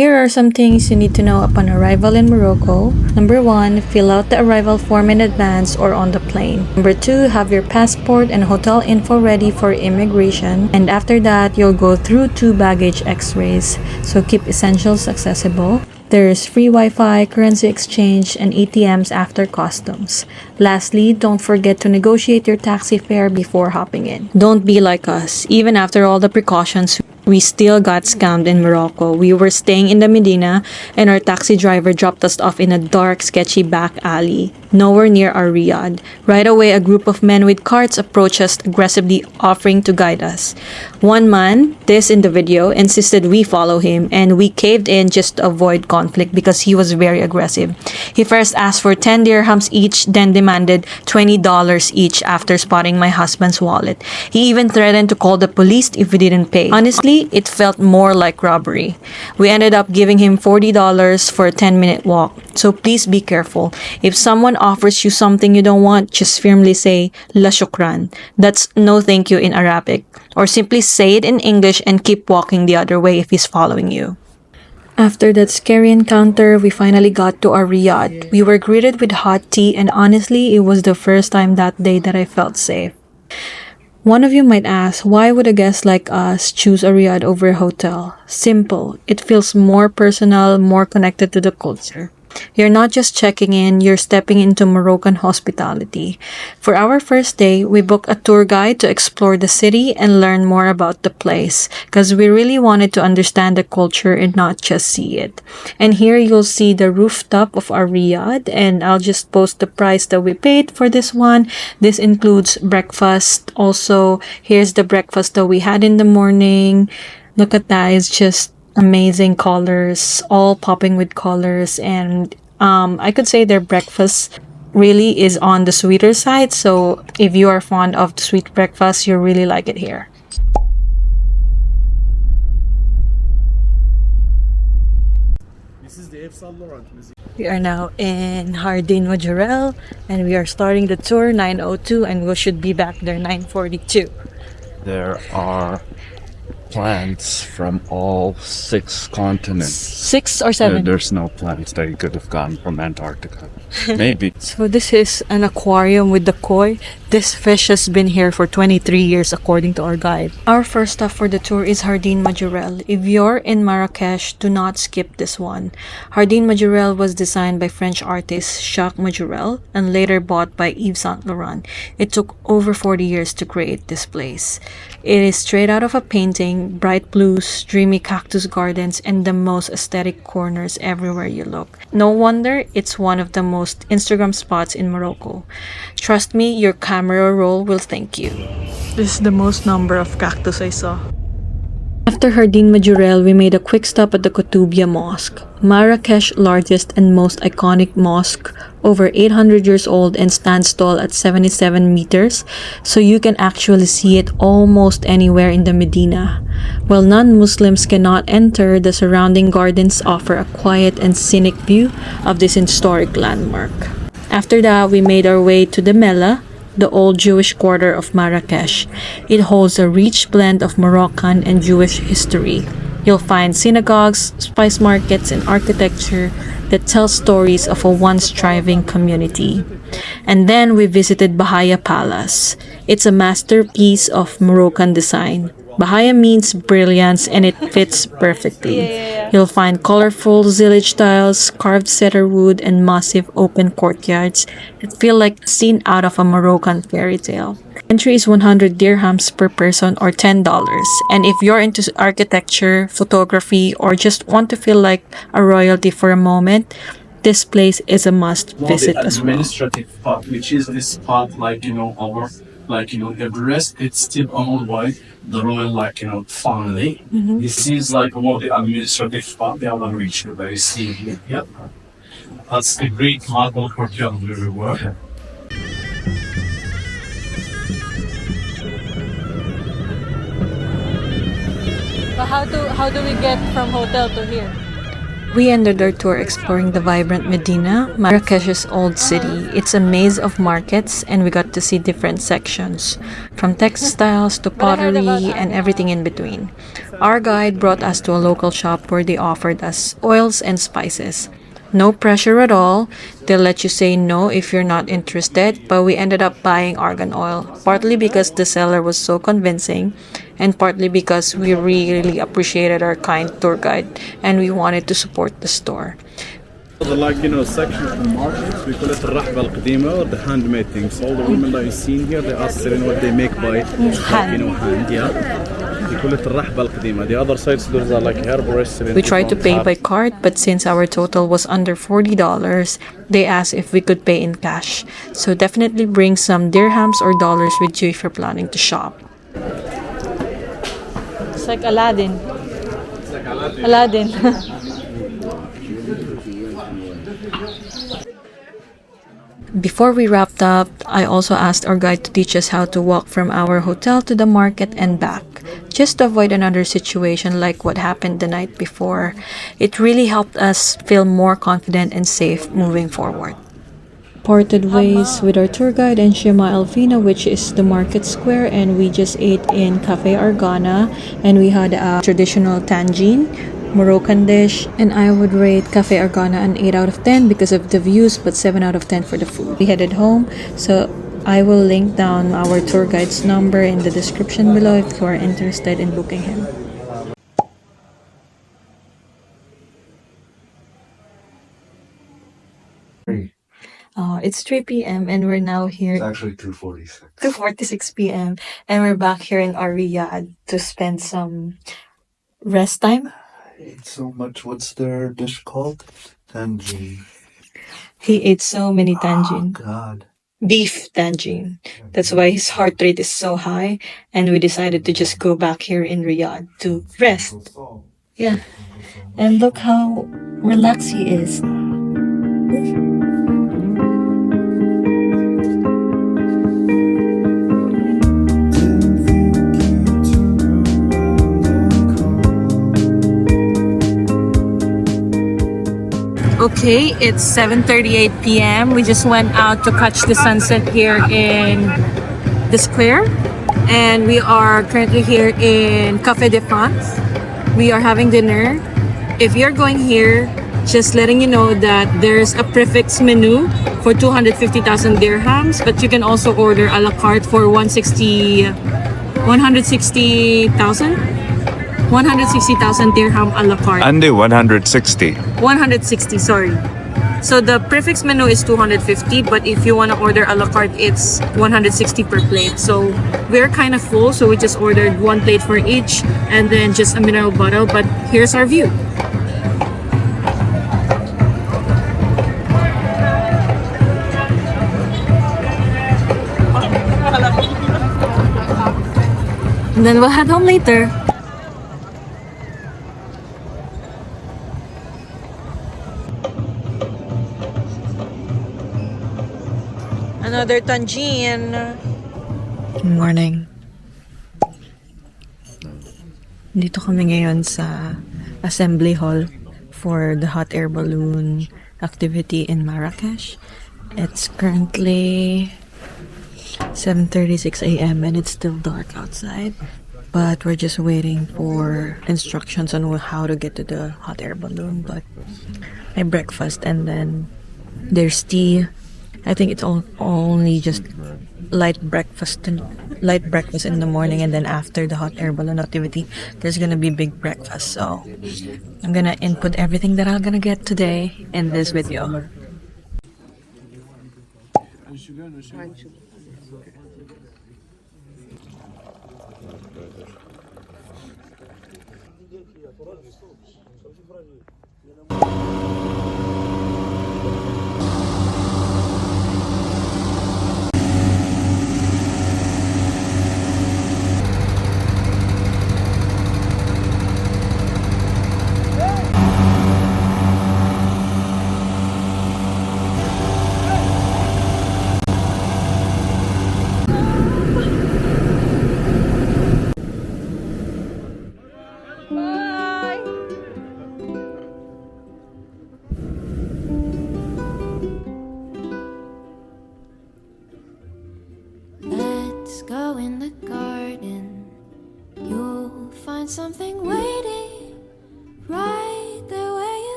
Here are some things you need to know upon arrival in Morocco. Number 1, fill out the arrival form in advance or on the plane. Number 2, have your passport and hotel info ready for immigration. And after that, you'll go through 2 baggage x-rays, so keep essentials accessible. There's free Wi-Fi, currency exchange, and ATMs after customs. Lastly, don't forget to negotiate your taxi fare before hopping in. Don't be like us. Even after all the precautions, we still got scammed in Morocco. We were staying in the Medina and our taxi driver dropped us off in a dark, sketchy back alley, nowhere near our riad. Right away, a group of men with carts approached us aggressively, offering to guide us. One man, this in the video, insisted we follow him, and we caved in just to avoid conflict because he was very aggressive. He first asked for 10 dirhams each, then demanded $20 each after spotting my husband's wallet. He even threatened to call the police if we didn't pay. Honestly, it felt more like robbery. We ended up giving him $40 for a 10-minute walk. So please be careful. If someone offers you something you don't want, just firmly say, La shukran. That's no thank you in Arabic. Or simply say it in English and keep walking the other way if he's following you. After that scary encounter, we finally got to our riad. We were greeted with hot tea, and honestly, it was the first time that day that I felt safe. One of you might ask, why would a guest like us choose a riad over a hotel? Simple. It feels more personal, more connected to the culture. You're not just checking in, you're stepping into Moroccan hospitality. For our first day, we booked a tour guide to explore the city and learn more about the place, because we really wanted to understand the culture and not just see it. And here you'll see the rooftop of our riad, and I'll just post the price that we paid for this one. This includes breakfast. Also, here's the breakfast that we had in the morning. Look at that, it's just amazing colors, all popping with colors, and I could say their breakfast really is on the sweeter side, so if you are fond of the sweet breakfast, you'll really like it here. This is the Efsal Laurent Museum. We are now in Jardin Majorelle and we are starting the tour 9:02 and we should be back there 9:42. There are plants from all 6 continents. 6 or 7? There's no plants that you could have gotten from Antarctica. Maybe. So this is an aquarium with the koi. This fish has been here for 23 years according to our guide. Our first stop for the tour is Jardin Majorelle. If you're in Marrakesh, do not skip this one. Jardin Majorelle was designed by French artist Jacques Majorelle and later bought by Yves Saint Laurent. It took over 40 years to create this place. It is straight out of a painting, bright blues, dreamy cactus gardens, and the most aesthetic corners everywhere you look. No wonder it's one of the most Instagram spots in Morocco. Trust me, your camera roll will thank you. This is the most number of cactus I saw. After Jardin Majorelle, we made a quick stop at the Koutoubia Mosque, Marrakesh's largest and most iconic mosque, over 800 years old and stands tall at 77 meters, so you can actually see it almost anywhere in the Medina. While non-Muslims cannot enter, the surrounding gardens offer a quiet and scenic view of this historic landmark. After that, we made our way to the Mela, the old Jewish quarter of Marrakesh. It holds a rich blend of Moroccan and Jewish history. You'll find synagogues, spice markets, and architecture that tell stories of a once thriving community. And then we visited Bahaya Palace. It's a masterpiece of Moroccan design. Bahaya means brilliance and it fits perfectly. You'll find colorful zillage tiles, carved cedar wood, and massive open courtyards that feel like a scene out of a Moroccan fairy tale. Entry is 100 dirhams per person or $10. And if you're into architecture, photography, or just want to feel like a royalty for a moment, this place is a must visit as well. Administrative part, which is this part, the rest, it's still owned by the royal, family. This is more the administrative part, the other rich, that you see here. Yep. That's the great marble courtyard where we were. But how do we get from hotel to here? We ended our tour exploring the vibrant Medina, Marrakesh's old city. It's a maze of markets, and we got to see different sections, from textiles to pottery and everything in between. Our guide brought us to a local shop where they offered us oils and spices. No pressure at all. They'll let you say no if you're not interested, but we ended up buying argan oil, partly because the seller was so convincing, and partly because we really appreciated our kind tour guide and we wanted to support the store. The section of the markets, we call it الرحبة القديمة, or the handmade things. All the women that you see here, they are selling what they make by hand, yeah. We call it الرحبة القديمة. The other sides, those are like herborists. We tried to pay by card, but since our total was under $40, they asked if we could pay in cash. So definitely bring some dirhams or dollars with you if you're planning to shop. It's like Aladdin. Aladdin. Before we wrapped up, I also asked our guide to teach us how to walk from our hotel to the market and back, just to avoid another situation like what happened the night before. It really helped us feel more confident and safe moving forward. Parted ways with our tour guide and Shema Elfina, which is the market square, and we just ate in Cafe Argana, and we had a traditional tangine Moroccan dish, and I would rate Cafe Argana an 8 out of 10 because of the views, but 7 out of 10 for the food. We headed home, so I will link down our tour guide's number in the description below if you are interested in booking him. It's 3 p.m. and we're now here. It's actually 2:46. 2:46 p.m. and we're back here in our riad to spend some rest time. I ate so much. What's their dish called? Tangine. He ate so many tangine. Oh, God. Beef tangine. That's why his heart rate is so high, and we decided to just go back here in Riyadh to rest. Yeah. And look how relaxed he is. Okay, it's 7:38 p.m. We just went out to catch the sunset here in the square, and we are currently here in Café de France. We are having dinner. If you're going here, just letting you know that there's a prefix menu for 250,000 dirhams, but you can also order a la carte for 160,000 dirham a la carte. Under 160. 160, sorry. So the prefix menu is 250, but if you want to order a la carte, it's 160 per plate. So we're kind of full, so we just ordered one plate for each and then just a mineral bottle. But here's our view. And then we'll head home later. Another tangine. Good morning. Dito kami ngayon sa assembly hall for the hot air balloon activity in Marrakesh. It's currently 7:36 a.m. and it's still dark outside, but we're just waiting for instructions on how to get to the hot air balloon. But I breakfast and then there's tea. I think it's only just light breakfast in the morning, and then after the hot air balloon activity there's gonna be big breakfast. So I'm gonna input everything that I'm gonna get today in this video.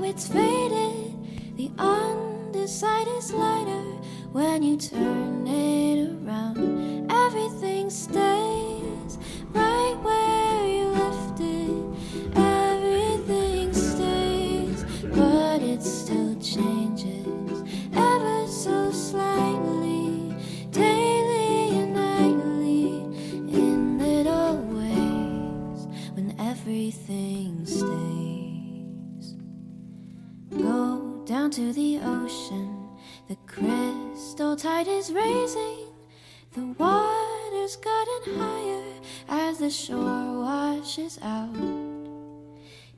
it's faded. The underside is lighter when you turn it around. Everything stays right where you left it. Everything stays, but it still changes ever so slightly, daily and nightly, in little ways. When everything stays, go down to the ocean. The crystal tide is raising. The water's gotten higher as the shore washes out.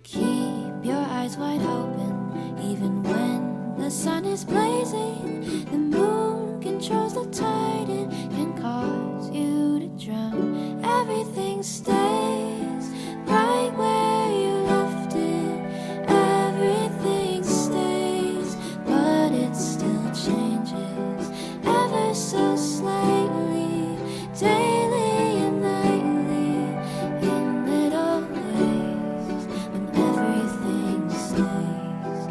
Keep your eyes wide open, even when the sun is blazing. The moon controls the tide and can cause you to drown. Everything stays right where you left it. Everything stays, but it still changes ever so slightly, daily and nightly, in little ways. When everything stays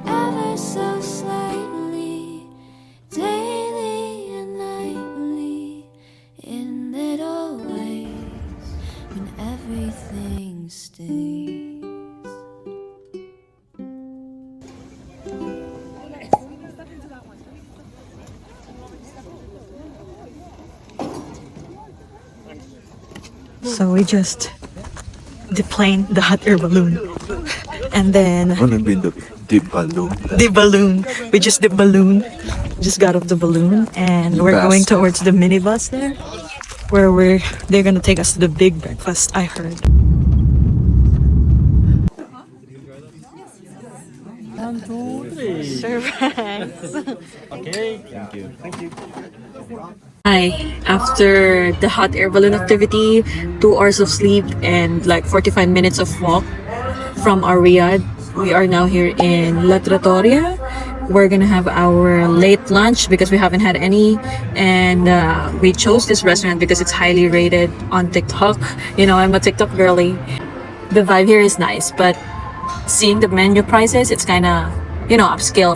ever so slightly, daily and nightly, in little ways. When everything stays. So we just deplaned the hot air balloon. And then Wanna be the balloon. the balloon. We just the balloon. Just got off the balloon and we're going towards the minibus there. Where they're gonna take us to the big breakfast, I heard. Surprise! Hi, after the hot air balloon activity, 2 hours of sleep and like 45 minutes of walk from our riad, we are now here in La Trattoria. We're gonna have our late lunch because we haven't had any, and we chose this restaurant because it's highly rated on TikTok. You know, I'm a TikTok girly. The vibe here is nice, but seeing the menu prices, it's kind of, you know, upscale,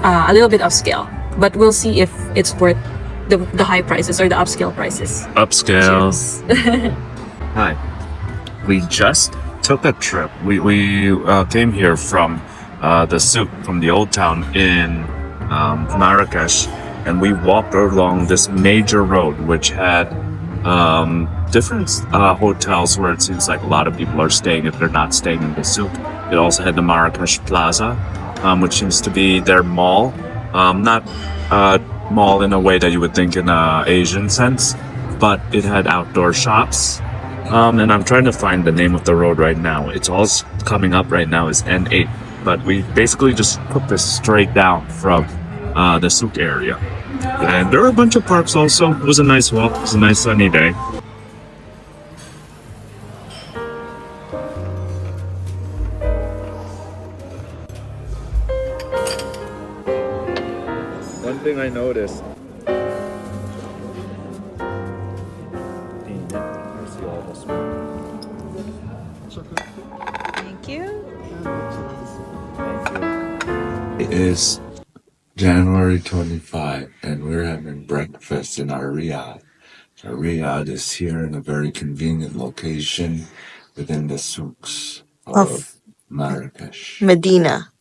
a little bit upscale. But we'll see if it's worth the high prices or the upscale prices. Upscale. Cheers. Hi. We just took a trip. We came here from the souk, from the old town in Marrakesh, and we walked along this major road which had different hotels where it seems like a lot of people are staying if they're not staying in the souk. It also had the Marrakesh Plaza, which seems to be their mall. Not mall in a way that you would think in a Asian sense, but it had outdoor shops. And I'm trying to find the name of the road right now. It's all coming up right now is N8, but we basically just took this straight down from the souk area. And there were a bunch of parks also. It was a nice walk. It was a nice sunny day. One thing I noticed. Thank you. It is January 25 and we're having breakfast in our riad. Our riad is here in a very convenient location within the souks of Marrakesh. Medina.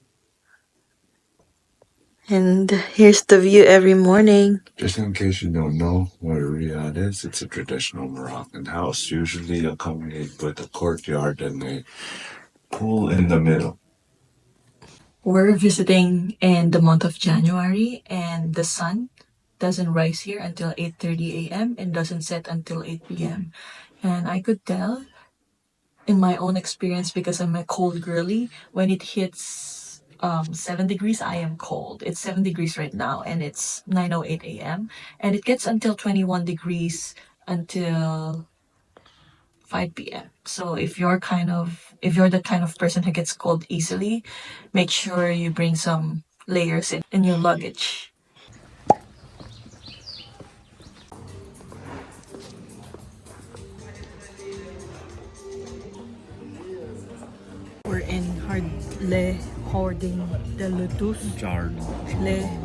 And here's the view every morning. Just in case you don't know what a riad is, it's a traditional Moroccan house, usually accompanied with a courtyard and a pool in the middle. We're visiting in the month of January, and the sun doesn't rise here until 8:30 a.m. and doesn't set until 8 p.m. And I could tell in my own experience, because I'm a cold girly, when it hits 7 degrees, I am cold. It's 7 degrees right now and it's 9:08 a.m. and it gets until 21 degrees until 5 p.m. So if you're the kind of person who gets cold easily, make sure you bring some layers in your luggage. We're in Hardle Jardin de Lotus.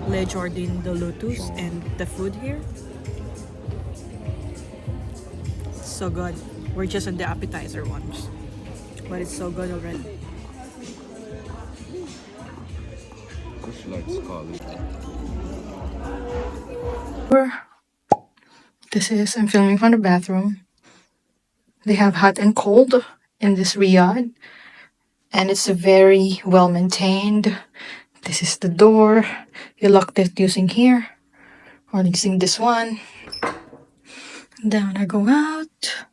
Le Jardin de Lotus, and the food here. So good. We're just on the appetizer ones, but it's so good already. I'm filming from the bathroom. They have hot and cold in this riad, and it's very well maintained. This is the door. You locked it using here, or using this one. Then when I go out,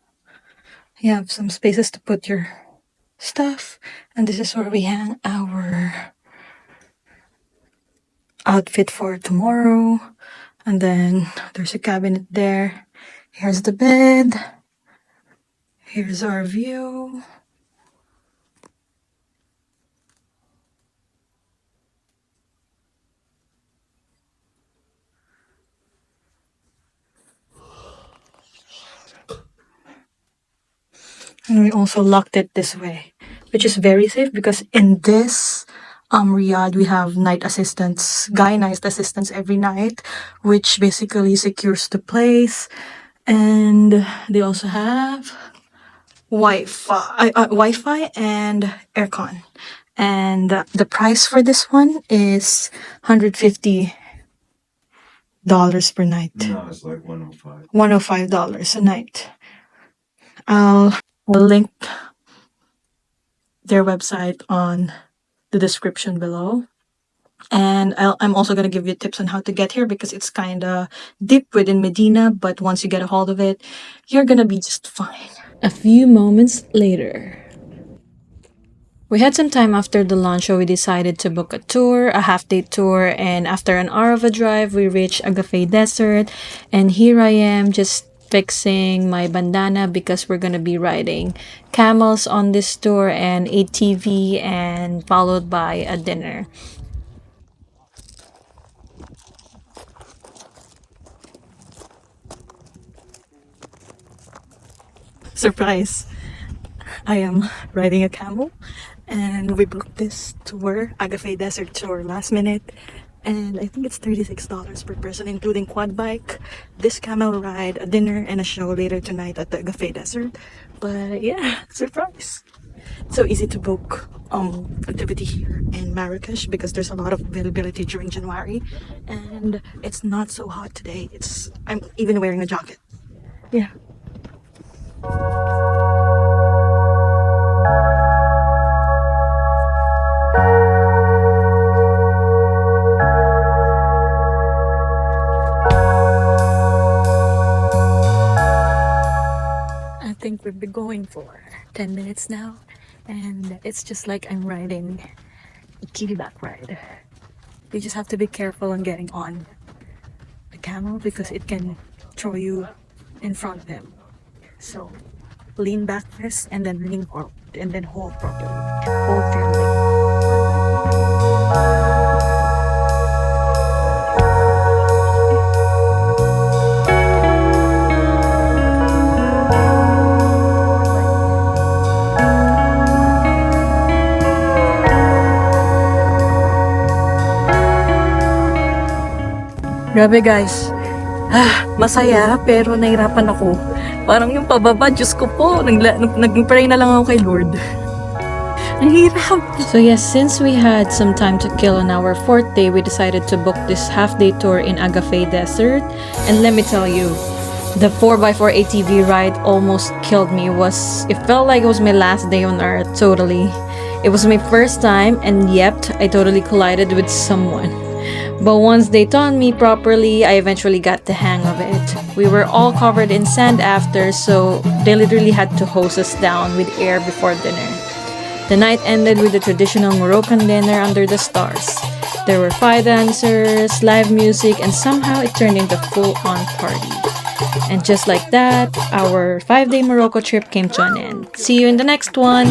you have some spaces to put your stuff, and this is where we hang our outfit for tomorrow. And then there's a cabinet there. Here's the bed. Here's our view. And we also locked it this way, which is very safe because in this riad we have night assistants, guy night assistants every night, which basically secures the place. And they also have Wi-Fi and aircon. And the price for this one is $150 per night. No, it's like 105. $105 a night. I'll link their website on the description below. And I'm also going to give you tips on how to get here because it's kind of deep within Medina, but once you get a hold of it, you're going to be just fine. A few moments later. We had some time after the lunch, so we decided to book a tour, a half-day tour, and after an hour of a drive, we reached Agafay Desert, and here I am just fixing my bandana because we're gonna be riding camels on this tour and ATV, and followed by a dinner. Surprise! I am riding a camel, and we booked this tour, Agafay Desert tour, last minute, and I think it's $36 per person, including quad bike, this camel ride, a dinner, and a show later tonight at the Agafay Desert. But yeah, surprise! So easy to book activity here in Marrakesh because there's a lot of availability during January, and it's not so hot today. I'm even wearing a jacket. Yeah. I think we've been going for 10 minutes now, and it's just like I'm riding a kickback ride. You just have to be careful on getting on the camel because it can throw you in front of him. So lean back first and then lean forward and then hold properly. Hold firmly. Grabe guys. Masaya pero nahirapan ako. Parang yung pababa, Diyos ko po, nag-pray na lang ako kay Lord. Ang hirap. So yes, since we had some time to kill on our fourth day, we decided to book this half-day tour in Agafay Desert. And let me tell you, the 4x4 ATV ride almost killed me. It felt like it was my last day on earth, totally. It was my first time, and yep, I totally collided with someone. But once they taught me properly, I eventually got the hang of it. We were all covered in sand after, so they literally had to hose us down with air before dinner. The night ended with a traditional Moroccan dinner under the stars. There were fire dancers, live music, and somehow it turned into a full-on party. And just like that, our 5-day Morocco trip came to an end. See you in the next one!